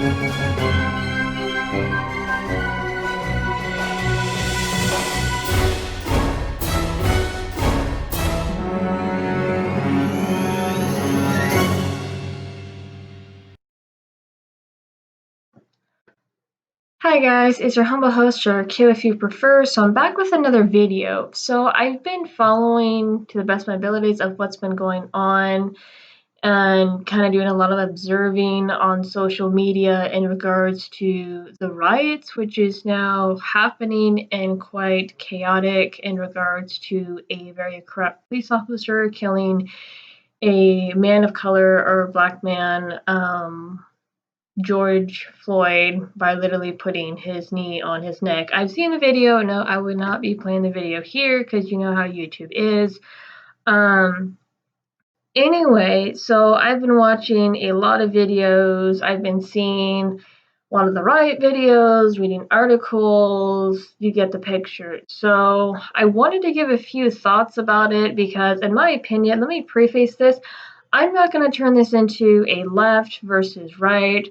Hi guys, it's your humble host, or Q if you prefer. So I'm back with another video. So I've been following to the best of my abilities of what's been going on and kind of doing a lot of observing on social media in regards to the riots, which is now happening and quite chaotic in regards to a very corrupt police officer killing a man of color or black man. George Floyd by literally putting his knee on his neck. I've seen the video. No, I would not be playing the video here because you know how YouTube is. Um, anyway, so I've been watching a lot of videos. I've been seeing a lot of the riot videos, reading articles. You get the picture. So I wanted to give a few thoughts about it because, in my opinion, let me preface this. I'm not going to turn this into a left versus right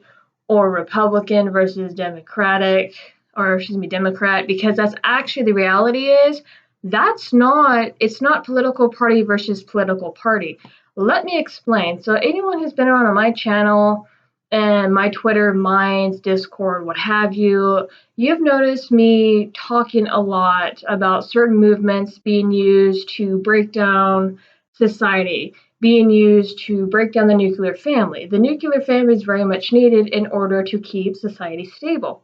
or Republican versus Democratic, or excuse me, Democrat, because that's actually the reality is it's not political party versus political party. Let me explain. So anyone who's been around on my channel and my Twitter, Minds, Discord, what have you, you've noticed me talking a lot about certain movements being used to break down society, being used to break down the nuclear family. The nuclear family is very much needed in order to keep society stable.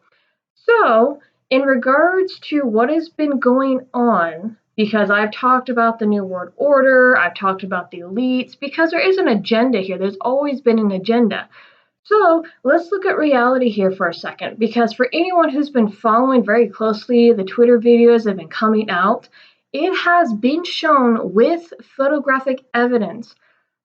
So, in regards to what has been going on, because I've talked about the New World Order, I've talked about the elites, because there is an agenda here. There's always been an agenda. So let's look at reality here for a second, because for anyone who's been following very closely the Twitter videos that have been coming out, it has been shown with photographic evidence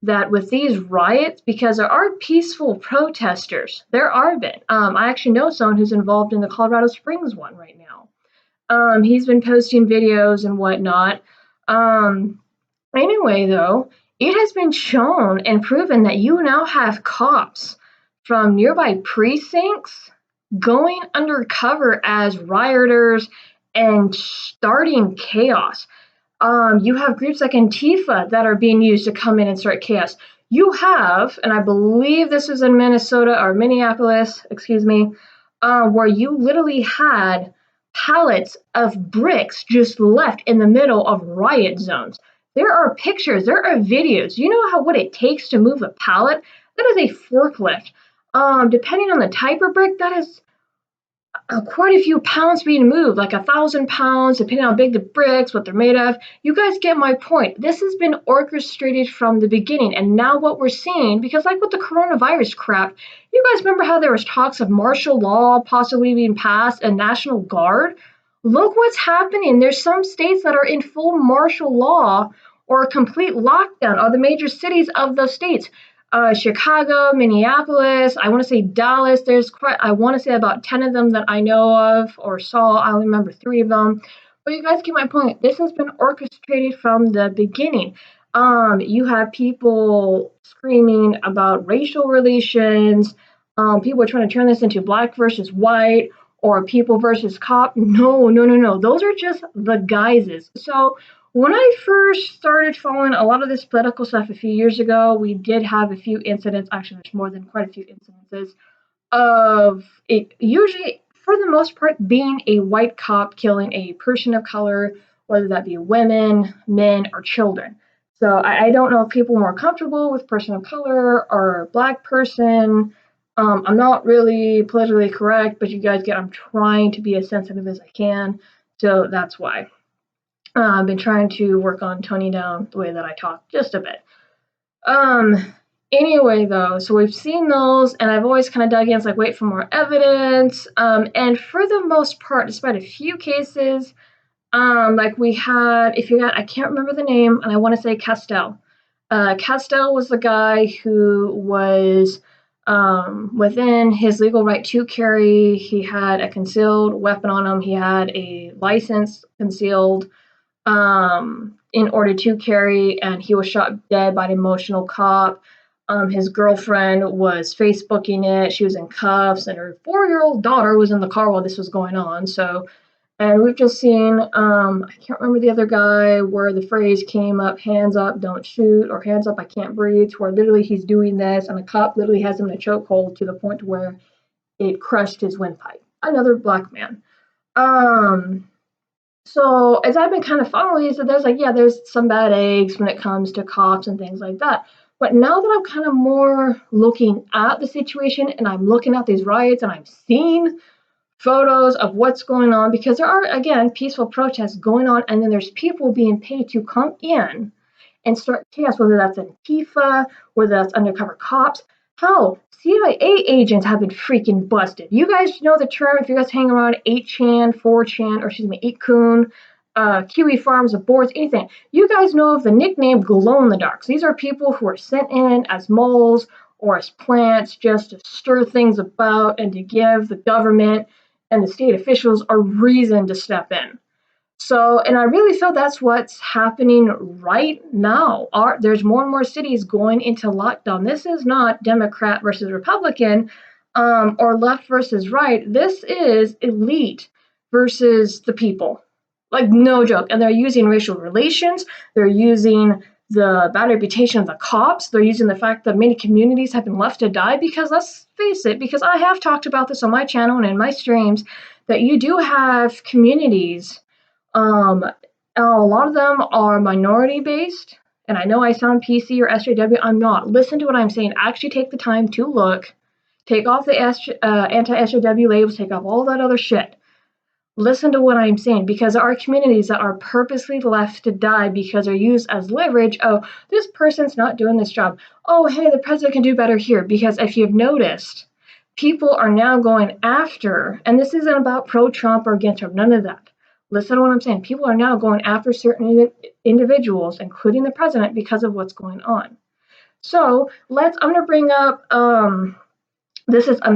that with these riots, because there are peaceful protesters, there are been. I actually know someone who's involved in the Colorado Springs one right now. He's been posting videos and whatnot. Anyway, though, it has been shown and proven that you now have cops from nearby precincts going undercover as rioters and starting chaos. You have groups like Antifa that are being used to come in and start chaos. You have, and I believe this was in Minnesota or Minneapolis, excuse me, where you literally had pallets of bricks just left in the middle of riot zones. There are pictures, there are videos. You know what it takes to move a pallet? That is a forklift. Depending on the type of brick, that is quite a few pounds being moved, like 1,000 pounds, depending on how big the bricks, what they're made of. You guys get my point. This has been orchestrated from the beginning, and now what we're seeing, because like with the coronavirus crap, you guys remember how there was talks of martial law possibly being passed and National Guard? Look what's happening. There's some states that are in full martial law or a complete lockdown, or the major cities of those states. Chicago, Minneapolis, I want to say Dallas. I want to say about 10 of them that I know of or saw. I only remember 3 of them. But you guys get my point. This has been orchestrated from the beginning. You have people screaming about racial relations. People are trying to turn this into black versus white or people versus cop. No, no, no, no. Those are just the guises. So when I first started following a lot of this political stuff a few years ago, we did have a few incidents. Actually, there's more than quite a few incidences of it usually, for the most part, being a white cop killing a person of color, whether that be women, men, or children. So I don't know if people are more comfortable with person of color or black person. I'm not really politically correct, but you guys get I'm trying to be as sensitive as I can. So that's why. I've been trying to work on toning down the way that I talk just a bit. Anyway, though, so we've seen those, and I've always kind of dug in, like, wait for more evidence. And for the most part, despite a few cases, like we had, I can't remember the name, and I want to say Castell. Castell was the guy who was within his legal right to carry. He had a concealed weapon on him. He had a license concealed in order to carry, and he was shot dead by an emotional cop. His girlfriend was Facebooking it. She was in cuffs, and her 4-year-old daughter was in the car while this was going on. So, and we've just seen, I can't remember the other guy where the phrase came up, hands up, don't shoot, or hands up, I can't breathe, where literally he's doing this, and a cop literally has him in a chokehold to the point where it crushed his windpipe. Another black man. Um, so as I've been kind of following these, there's like, yeah, there's some bad eggs when it comes to cops and things like that. But now that I'm kind of more looking at the situation and I'm looking at these riots and I'm seeing photos of what's going on, because there are, again, peaceful protests going on, and then there's people being paid to come in and start chaos, whether that's Antifa, whether that's undercover cops. Hell, CIA agents have been freaking busted. You guys know the term, if you guys hang around 8chan, 4chan, or excuse me, 8kun, Kiwi Farms, the boards, anything. You guys know of the nickname glow in the darks. These are people who are sent in as moles or as plants just to stir things about and to give the government and the state officials a reason to step in. So, and I really feel that's what's happening right now. There's more and more cities going into lockdown. This is not Democrat versus Republican, or left versus right. This is elite versus the people. Like, no joke. And they're using racial relations. They're using the bad reputation of the cops. They're using the fact that many communities have been left to die, because let's face it, because I have talked about this on my channel and in my streams, that you do have communities, a lot of them are minority based, and I know I sound PC or SJW. I'm not. Listen to what I'm saying. Actually, take the time to look. Take off the anti-SJW labels. Take off all that other shit. Listen to what I'm saying, because there are communities that are purposely left to die because they're used as leverage. Oh, this person's not doing this job. Oh, hey, the president can do better here. Because if you've noticed, people are now going after, and this isn't about pro-Trump or against Trump, none of that. Listen to what I'm saying. People are now going after certain individuals, including the president, because of what's going on. So I'm going to bring up, I'm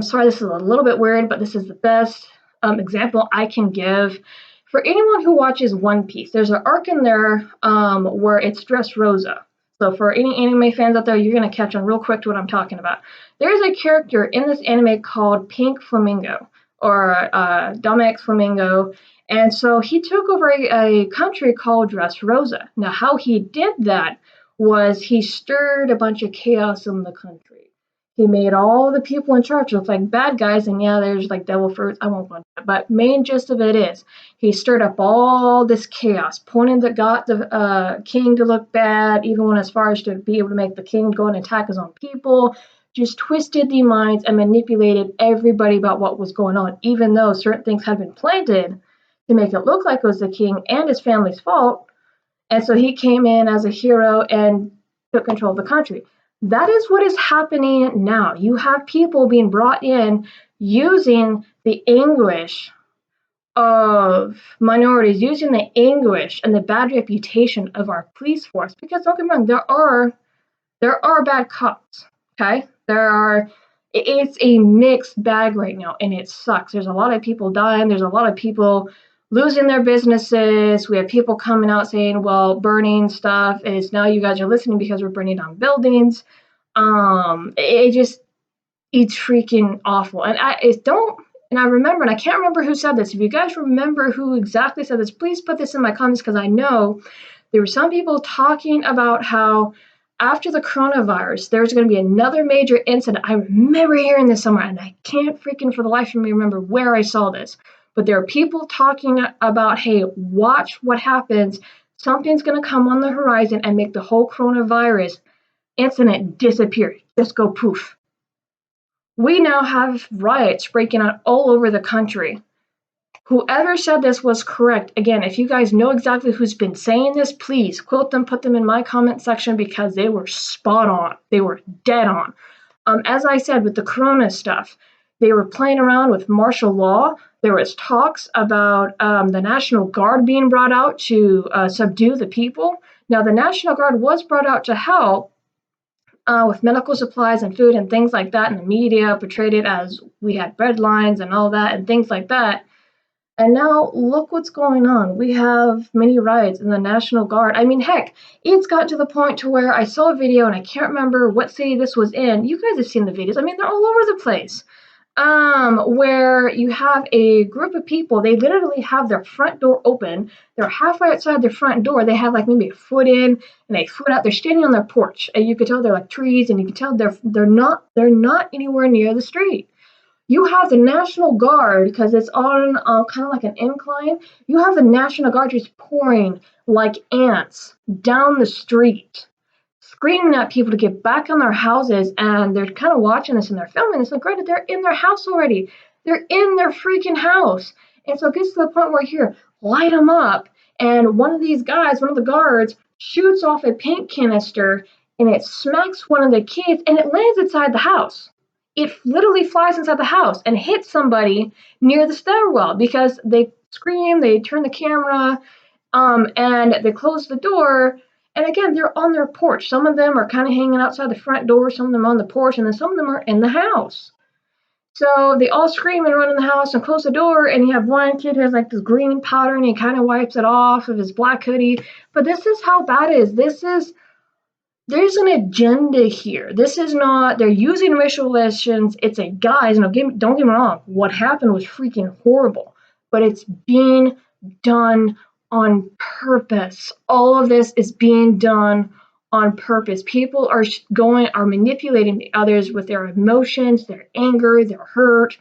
sorry, this is a little bit weird, but this is the best example I can give. For anyone who watches One Piece, there's an arc in there where it's Dressrosa. So for any anime fans out there, you're going to catch on real quick to what I'm talking about. There's a character in this anime called Pink Flamingo, or Domex Flamingo, and so he took over a country called Dressrosa. Now, how he did that was he stirred a bunch of chaos in the country. He made all the people in charge look like bad guys, and yeah, there's like devil fruits. I won't go into that, but main gist of it is he stirred up all this chaos, pointing that got the king to look bad, even went as far as to be able to make the king go and attack his own people. Just twisted the minds and manipulated everybody about what was going on, even though certain things had been planted to make it look like it was the king and his family's fault. And so he came in as a hero and took control of the country. That is what is happening now. You have people being brought in using the anguish of minorities, using the anguish and the bad reputation of our police force. Because don't get me wrong, there are bad cops. Okay, it's a mixed bag right now, and it sucks. There's a lot of people dying. There's a lot of people losing their businesses. We have people coming out saying, well, burning stuff is now you guys are listening because we're burning down buildings. It's freaking awful. And I remember, and I can't remember who said this. If you guys remember who exactly said this, please put this in my comments, because I know there were some people talking about how after the coronavirus, there's going to be another major incident. I remember hearing this somewhere, and I can't freaking for the life of me remember where I saw this. But there are people talking about, hey, watch what happens. Something's going to come on the horizon and make the whole coronavirus incident disappear. Just go poof. We now have riots breaking out all over the country. Whoever said this was correct. Again, if you guys know exactly who's been saying this, please quote them, put them in my comment section, because they were spot on. They were dead on. As I said, with the corona stuff, they were playing around with martial law. There was talks about the National Guard being brought out to subdue the people. Now, the National Guard was brought out to help with medical supplies and food and things like that, and the media portrayed it as we had bread lines and all that and things like that. And now look what's going on. We have many riots in the National Guard. I mean, heck, it's got to the point to where I saw a video and I can't remember what city this was in. You guys have seen the videos. I mean, they're all over the place. Where you have a group of people, they literally have their front door open. They're halfway outside their front door. They have like maybe a foot in and a foot out. They're standing on their porch, and you can tell they're like trees, and you can tell they're not anywhere near the street. You have the National Guard because it's on kind of like an incline. You have the National Guard just pouring like ants down the street, screaming at people to get back in their houses, and they're kind of watching this and they're filming this. And granted, they're in their house already. They're in their freaking house. And so it gets to the point where here, light them up. And one of these guys, one of the guards, shoots off a paint canister and it smacks one of the kids and it lands inside the house. It literally flies inside the house and hits somebody near the stairwell because they scream, they turn the camera, and they close the door. And again, they're on their porch. Some of them are kind of hanging outside the front door, some of them on the porch, and then some of them are in the house. So they all scream and run in the house and close the door. And you have one kid who has like this green powder and he kind of wipes it off of his black hoodie. But this is how bad it is. There's an agenda here. This is not, they're using racial relations. It's a guys, don't get me wrong, what happened was freaking horrible, but it's being done on purpose. All of this is being done on purpose. People are manipulating the others with their emotions, their anger, their hurt,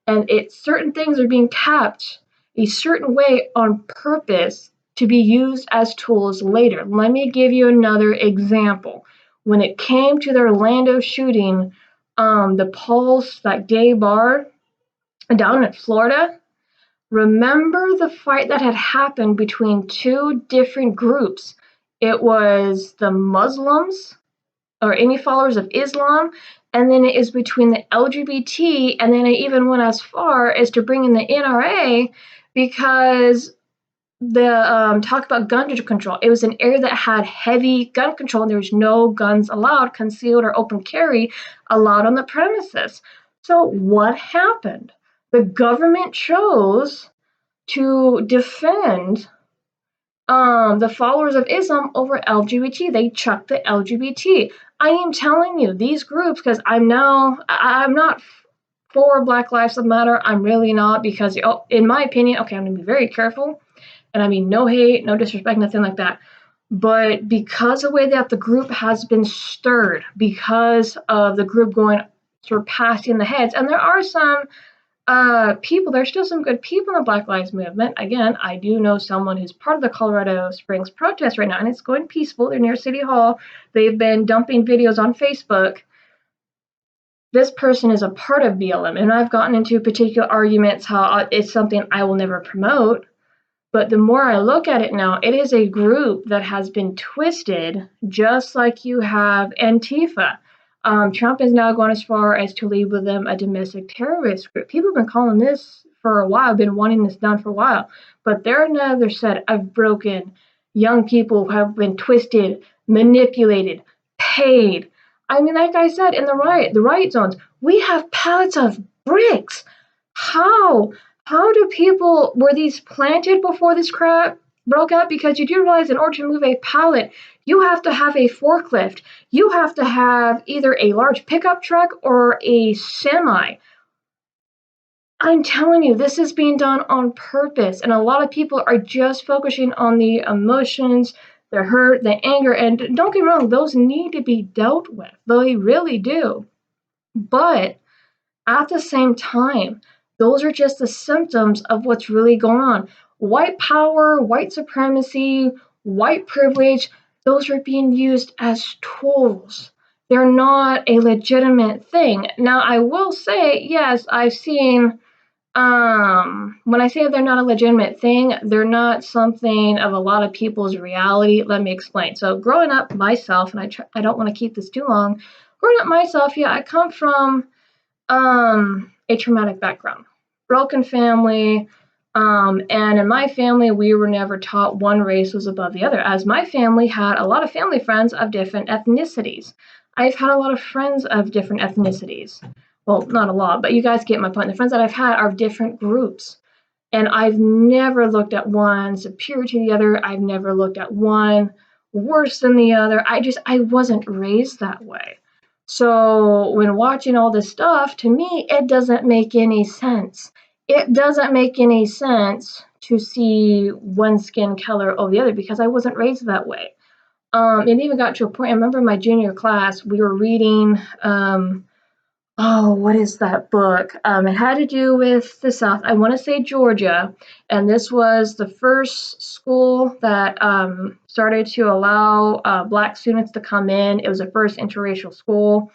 and certain things are being kept a certain way on purpose to be used as tools later. Let me give you another example. When it came to the Orlando shooting, the Pulse, that gay bar down in Florida, remember the fight that had happened between two different groups? It was the Muslims or any followers of Islam, and then it is between the LGBT, and then it even went as far as to bring in the NRA because the talk about gun control. It was an area that had heavy gun control, and there was no guns allowed, concealed or open carry allowed on the premises. So what happened? The government chose to defend the followers of Islam over LGBT. They chucked the LGBT. I am telling you, these groups, because I'm not for Black Lives Matter. I'm really not, because in my opinion, okay, I'm gonna be very careful, and I mean no hate, no disrespect, nothing like that. But because of the way that the group has been stirred, because of the group going surpassing the heads, and there are some people, there's still some good people in the Black Lives Movement. Again, I do know someone who's part of the Colorado Springs protest right now, and it's going peaceful. They're near City Hall. They've been dumping videos on Facebook. This person is a part of BLM, and I've gotten into particular arguments how it's something I will never promote. But the more I look at it now, it is a group that has been twisted, just like you have Antifa. Trump has now gone as far as to label them a domestic terrorist group. People have been calling this for a while, been wanting this done for a while. But they're another set of broken young people who have been twisted, manipulated, paid. I mean, like I said, in the riot zones, we have pallets of bricks. How? How do people, were these planted before this crap broke out? Because you do realize in order to move a pallet, you have to have a forklift. You have to have either a large pickup truck or a semi. I'm telling you, this is being done on purpose. And a lot of people are just focusing on the emotions, the hurt, the anger. And don't get me wrong, those need to be dealt with. They really do. But at the same time, those are just the symptoms of what's really going on. White power, white supremacy, white privilege, those are being used as tools. They're not a legitimate thing. Now, I will say, yes, I've seen, when I say they're not a legitimate thing, they're not something of a lot of people's reality. Let me explain. So growing up myself, and I don't want to keep this too long, growing up myself, yeah, I come from a traumatic background, broken family, and in my family, we were never taught one race was above the other, as my family had a lot of family friends of different ethnicities. I've had a lot of friends of different ethnicities. Well, not a lot, but you guys get my point. The friends that I've had are of different groups. And I've never looked at one superior to the other. I've never looked at one worse than the other. I wasn't raised that way. So when watching all this stuff, to me, it doesn't make any sense. It doesn't make any sense to see one skin color over the other because I wasn't raised that way. It even got to a point, I remember in my junior class, we were reading, what is that book? It had to do with the South. I want to say Georgia. And this was the first school that started to allow Black students to come in. It was the first interracial school.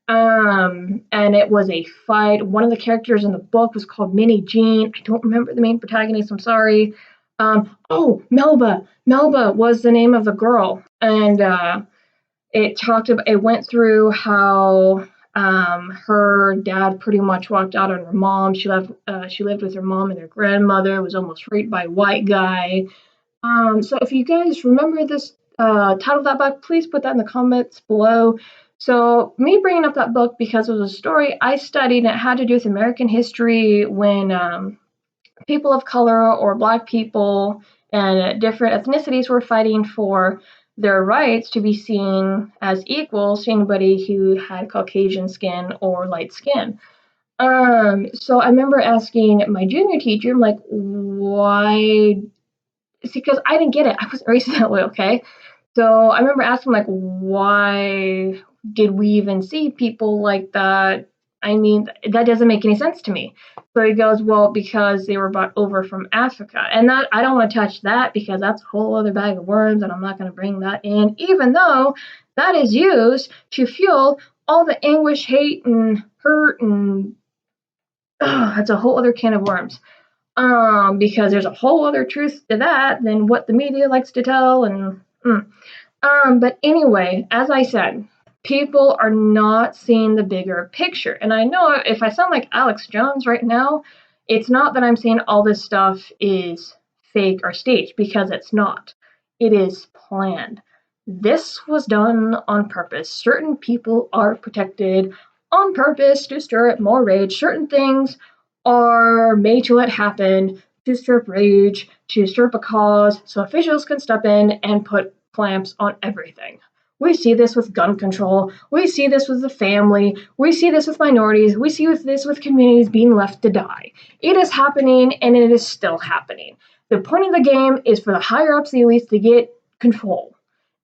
And it was a fight. One of the characters in the book was called Minnie Jean. I don't remember the main protagonist. I'm sorry. Melba. Melba was the name of the girl. And it went through how her dad pretty much walked out on her mom. She lived with her mom and her grandmother, was almost raped by a white guy. So if you guys remember this title of that book, please put that in the comments below. So me bringing up that book because it was a story I studied and it had to do with American history when people of color or Black people and different ethnicities were fighting for their rights to be seen as equals to anybody who had Caucasian skin or light skin. So I remember asking my junior teacher, I'm like, why? See, because I didn't get it. I wasn't raised that way, okay? So I remember asking, like, why did we even see people like that? I mean, that doesn't make any sense to me. So he goes, well, because they were brought over from Africa. And that I don't want to touch that because that's a whole other bag of worms, and I'm not going to bring that in, even though that is used to fuel all the anguish, hate, and hurt, and that's a whole other can of worms. Because there's a whole other truth to that than what the media likes to tell, and but anyway, as I said, people are not seeing the bigger picture. And I know if I sound like Alex Jones right now, it's not that I'm saying all this stuff is fake or staged, because it's not. It is planned. This was done on purpose. Certain people are protected on purpose to stir up more rage. Certain things are made to let happen to stir up rage, to stir up a cause, so officials can step in and put clamps on everything. We see this with gun control. We see this with the family. We see this with minorities. We see this with communities being left to die. It is happening, and it is still happening. The point of the game is for the higher ups, the elites, to get control.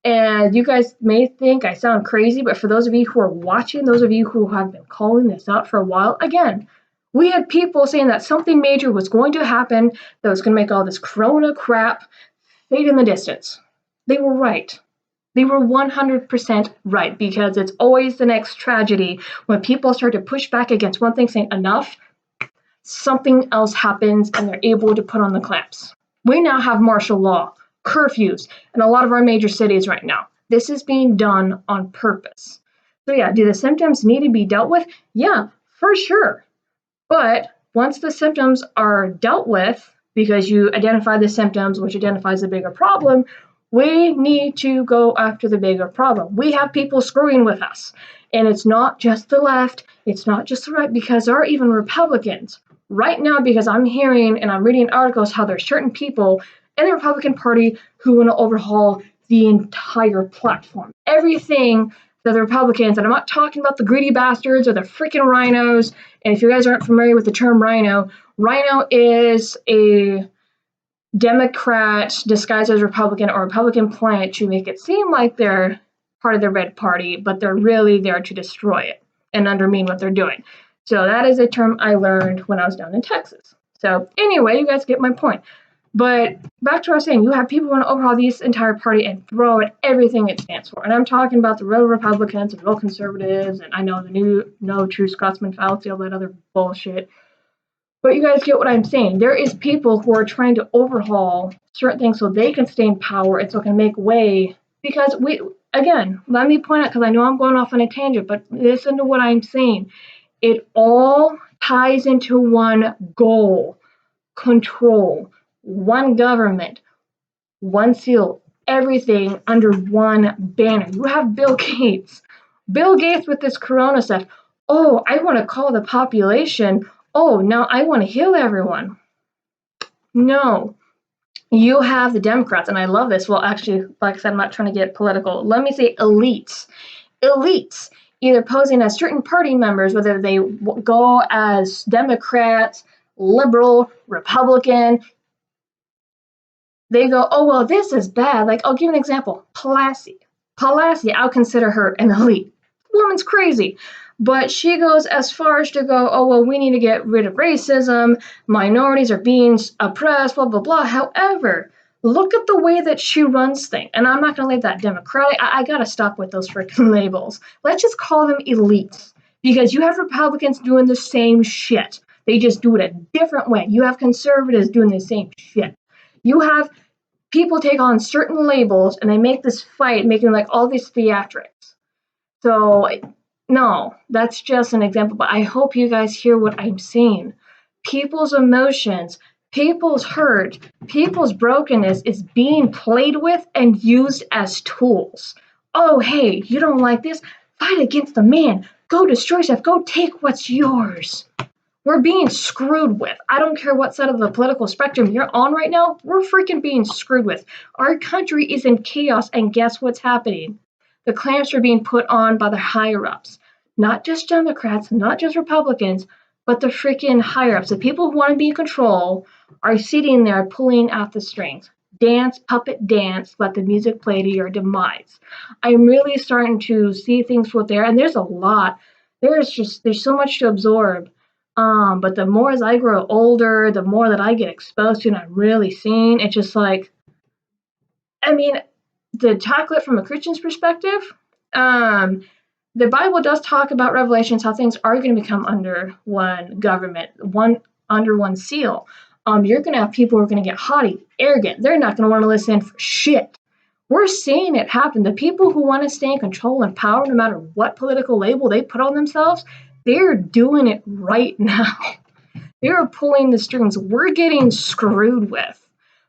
And you guys may think I sound crazy, but for those of you who are watching, those of you who have been calling this out for a while, again, we had people saying that something major was going to happen that was going to make all this corona crap fade in the distance. They were right. They were 100% right, because it's always the next tragedy when people start to push back against one thing, saying enough, something else happens and they're able to put on the clamps. We now have martial law, curfews, in a lot of our major cities right now. This is being done on purpose. So yeah, do the symptoms need to be dealt with? Yeah, for sure. But once the symptoms are dealt with, because you identify the symptoms, which identifies the bigger problem, we need to go after the bigger problem. We have people screwing with us. And it's not just the left, it's not just the right, because there are even Republicans right now, because I'm hearing and I'm reading articles how there's certain people in the Republican Party who want to overhaul the entire platform. Everything that the Republicans, and I'm not talking about the greedy bastards or the freaking rhinos. And if you guys aren't familiar with the term rhino, rhino is a Democrat disguised as Republican, or Republican plant to make it seem like they're part of the Red Party, but they're really there to destroy it and undermine what they're doing. So that is a term I learned when I was down in Texas. So anyway, you guys get my point. But back to what I was saying, you have people who want to overhaul this entire party and throw at everything it stands for. And I'm talking about the real Republicans and real conservatives, and I know the new No True Scotsman fallacy, all that other bullshit. But you guys get what I'm saying. There is people who are trying to overhaul certain things so they can stay in power and so it can make way. Because again, let me point out, because I know I'm going off on a tangent, but listen to what I'm saying. It all ties into one goal: control, one government, one seal, everything under one banner. You have Bill Gates. Bill Gates with this corona stuff. Oh, I want to call the population. Oh, now I want to heal everyone. No. You have the Democrats, and I love this. Well, actually, like I said, I'm not trying to get political. Let me say elites. Elites, either posing as certain party members, whether they go as Democrats, liberal, Republican, they go, oh, well, this is bad. Like, I'll give you an example. Pelosi. Pelosi, I'll consider her an elite. Woman's crazy. But she goes as far as to go, oh, well, we need to get rid of racism. Minorities are being oppressed, blah, blah, blah. However, look at the way that she runs things. And I'm not going to leave that Democratic. I got to stop with those freaking labels. Let's just call them elites. Because you have Republicans doing the same shit. They just do it a different way. You have conservatives doing the same shit. You have people take on certain labels and they make this fight, making like all these theatrics. So, no, that's just an example, but I hope you guys hear what I'm saying. People's emotions, people's hurt, people's brokenness is being played with and used as tools. Oh, hey, you don't like this? Fight against the man. Go destroy stuff. Go take what's yours. We're being screwed with. I don't care what side of the political spectrum you're on right now, we're freaking being screwed with. Our country is in chaos, and guess what's happening? The clamps are being put on by the higher ups. Not just Democrats, not just Republicans, but the freaking higher ups. The people who want to be in control are sitting there pulling at the strings. Dance, puppet dance, let the music play to your demise. I'm really starting to see things for what they are, and there's a lot. There's so much to absorb. But the more as I grow older, the more that I get exposed to and I'm really seeing, it's just like, I mean, to tackle it from a Christian's perspective, um, the Bible does talk about Revelations, how things are going to become under one government, one under one seal. You're going to have people who are going to get haughty, arrogant. They're not going to want to listen for shit. We're seeing it happen. The people who want to stay in control and power, no matter what political label they put on themselves, they're doing it right now. They're pulling the strings. We're getting screwed with.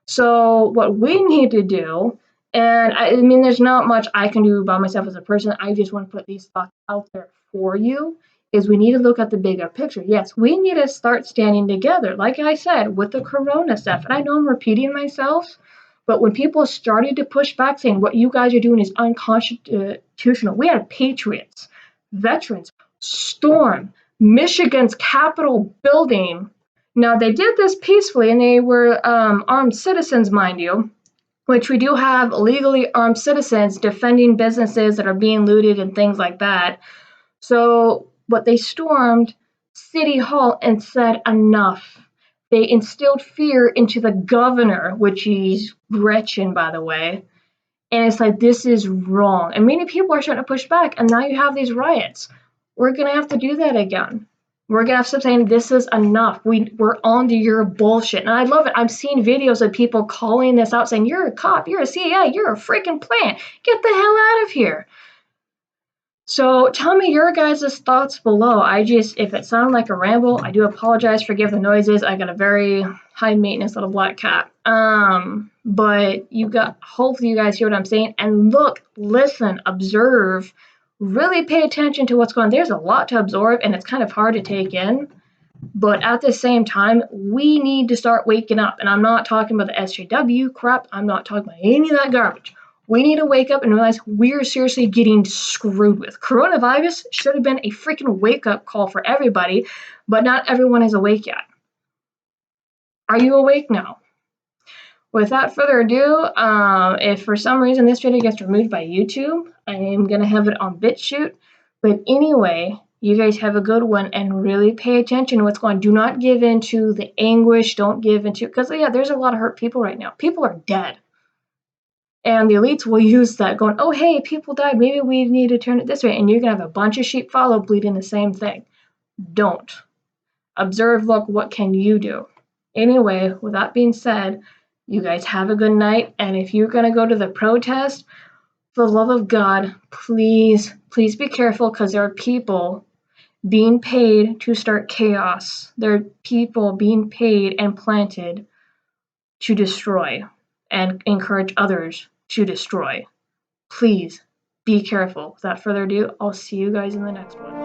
So what we need to do, and I mean, there's not much I can do by myself as a person. I just want to put these thoughts out there for you. Is we need to look at the bigger picture. Yes, we need to start standing together. Like I said, with the corona stuff, and I know I'm repeating myself, but when people started to push back saying what you guys are doing is unconstitutional, we had patriots, veterans, storm Michigan's Capitol building. Now, they did this peacefully, and they were armed citizens, mind you, which we do have legally armed citizens defending businesses that are being looted and things like that. So, but they stormed City Hall and said enough. They instilled fear into the governor, which is Gretchen, by the way. And it's like, this is wrong. And many people are starting to push back, and now you have these riots. We're going to have to do that again. We're going to have to stop saying, this is enough. We're on to your bullshit. And I love it. I'm seeing videos of people calling this out, saying, you're a cop, you're a CIA, you're a freaking plant. Get the hell out of here. So tell me your guys' thoughts below. If it sounded like a ramble, I do apologize. Forgive the noises. I got a very high maintenance little black cat. But hopefully you guys hear what I'm saying. And look, listen, observe, really pay attention to what's going on. There's a lot to absorb and it's kind of hard to take in. But at the same time, we need to start waking up. And I'm not talking about the SJW crap. I'm not talking about any of that garbage. We need to wake up and realize we're seriously getting screwed with. Coronavirus should have been a freaking wake-up call for everybody, but not everyone is awake yet. Are you awake now? Without further ado, if for some reason this video gets removed by YouTube, I am going to have it on BitChute. But anyway, you guys have a good one and really pay attention to what's going on. Do not give in to the anguish. Don't give into, because yeah, there's a lot of hurt people right now. People are dead. And the elites will use that going, oh, hey, people died. Maybe we need to turn it this way. And you're going to have a bunch of sheep follow bleeding the same thing. Don't. Observe, look, what can you do? Anyway, with that being said, you guys have a good night. And if you're going to go to the protest, for the love of God, please, please be careful because there are people being paid to start chaos. There are people being paid and planted to destroy and encourage others to destroy. Please be careful. Without further ado, I'll see you guys in the next one.